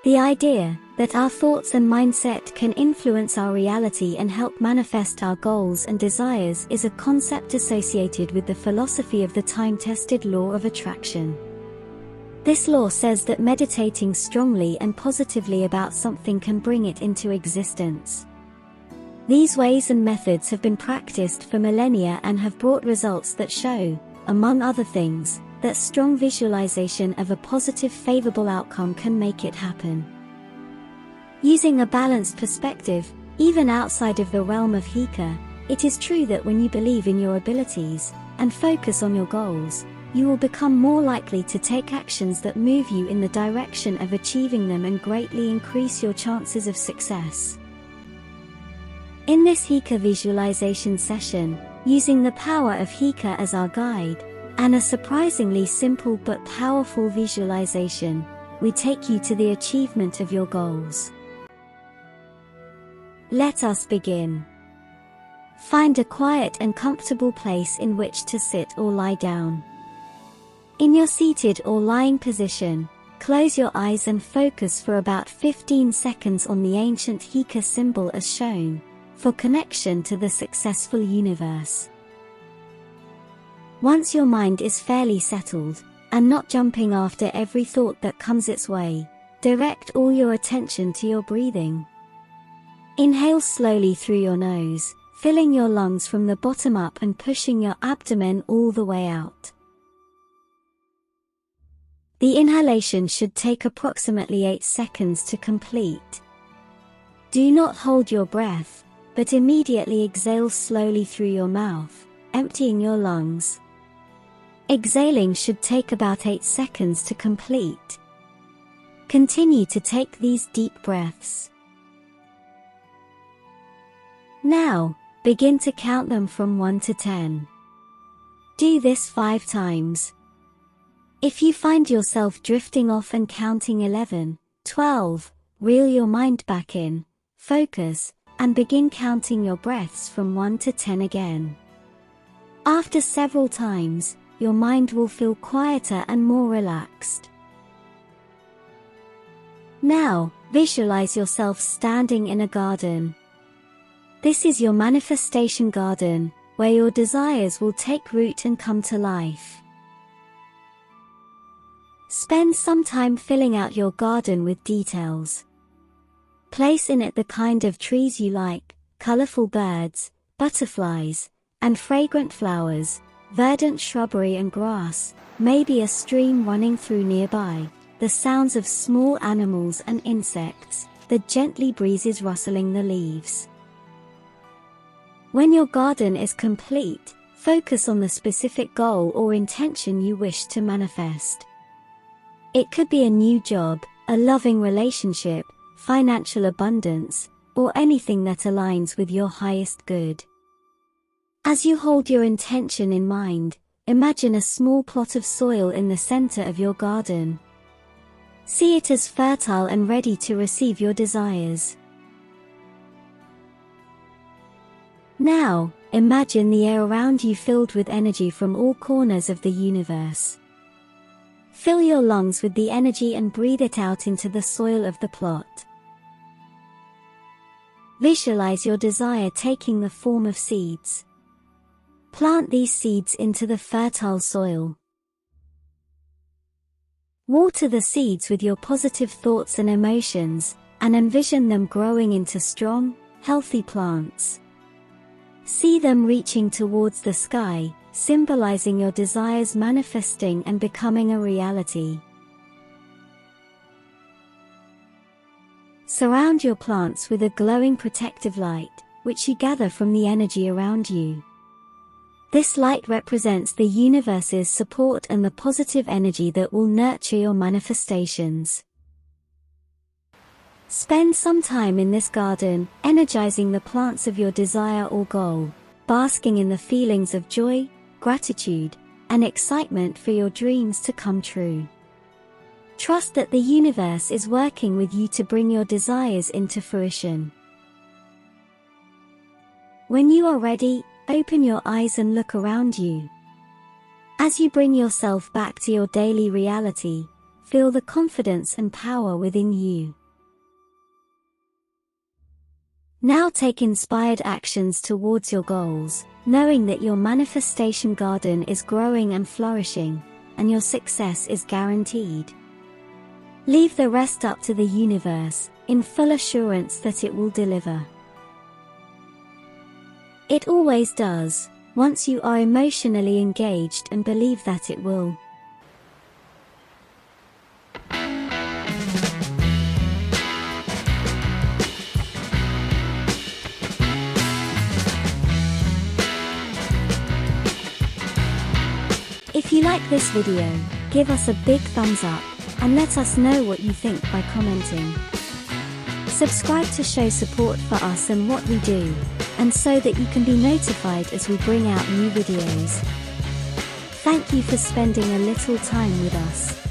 The idea that our thoughts and mindset can influence our reality and help manifest our goals and desires is a concept associated with the philosophy of the time-tested law of attraction. This law says that meditating strongly and positively about something can bring it into existence. These ways and methods have been practiced for millennia and have brought results that show, among other things, that strong visualization of a positive, favorable outcome can make it happen. Using a balanced perspective, even outside of the realm of Heka, it is true that when you believe in your abilities and focus on your goals, you will become more likely to take actions that move you in the direction of achieving them and greatly increase your chances of success. In this Heka visualization session, using the power of Heka as our guide, and a surprisingly simple but powerful visualization, we take you to the achievement of your goals. Let us begin. Find a quiet and comfortable place in which to sit or lie down. In your seated or lying position, close your eyes and focus for about 15 seconds on the ancient Heka symbol as shown, for connection to the successful universe. Once your mind is fairly settled, and not jumping after every thought that comes its way, direct all your attention to your breathing. Inhale slowly through your nose, filling your lungs from the bottom up and pushing your abdomen all the way out. The inhalation should take approximately 8 seconds to complete. Do not hold your breath, but immediately exhale slowly through your mouth, emptying your lungs. Exhaling should take about 8 seconds to complete. Continue to take these deep breaths. Now, begin to count them from 1 to 10. Do this 5 times. If you find yourself drifting off and counting 11, 12, reel your mind back in, focus, and begin counting your breaths from 1 to 10 again. After several times, your mind will feel quieter and more relaxed. Now, visualize yourself standing in a garden. This is your manifestation garden, where your desires will take root and come to life. Spend some time filling out your garden with details. Place in it the kind of trees you like, colorful birds, butterflies, and fragrant flowers, verdant shrubbery and grass, maybe a stream running through nearby, the sounds of small animals and insects, the gently breezes rustling the leaves. When your garden is complete, focus on the specific goal or intention you wish to manifest. It could be a new job, a loving relationship, financial abundance, or anything that aligns with your highest good. As you hold your intention in mind, imagine a small plot of soil in the center of your garden. See it as fertile and ready to receive your desires. Now, imagine the air around you filled with energy from all corners of the universe. Fill your lungs with the energy and breathe it out into the soil of the plot. Visualize your desire taking the form of seeds. Plant these seeds into the fertile soil. Water the seeds with your positive thoughts and emotions, and envision them growing into strong, healthy plants. See them reaching towards the sky, symbolizing your desires manifesting and becoming a reality. Surround your plants with a glowing protective light, which you gather from the energy around you. This light represents the universe's support and the positive energy that will nurture your manifestations. Spend some time in this garden, energizing the plants of your desire or goal, basking in the feelings of joy, gratitude, and excitement for your dreams to come true. Trust that the universe is working with you to bring your desires into fruition. When you are ready, open your eyes and look around you. As you bring yourself back to your daily reality, feel the confidence and power within you. Now take inspired actions towards your goals, knowing that your manifestation garden is growing and flourishing, and your success is guaranteed. Leave the rest up to the universe, in full assurance that it will deliver. It always does, once you are emotionally engaged and believe that it will. If you like this video, give us a big thumbs up, and let us know what you think by commenting. Subscribe to show support for us and what we do, and so that you can be notified as we bring out new videos. Thank you for spending a little time with us.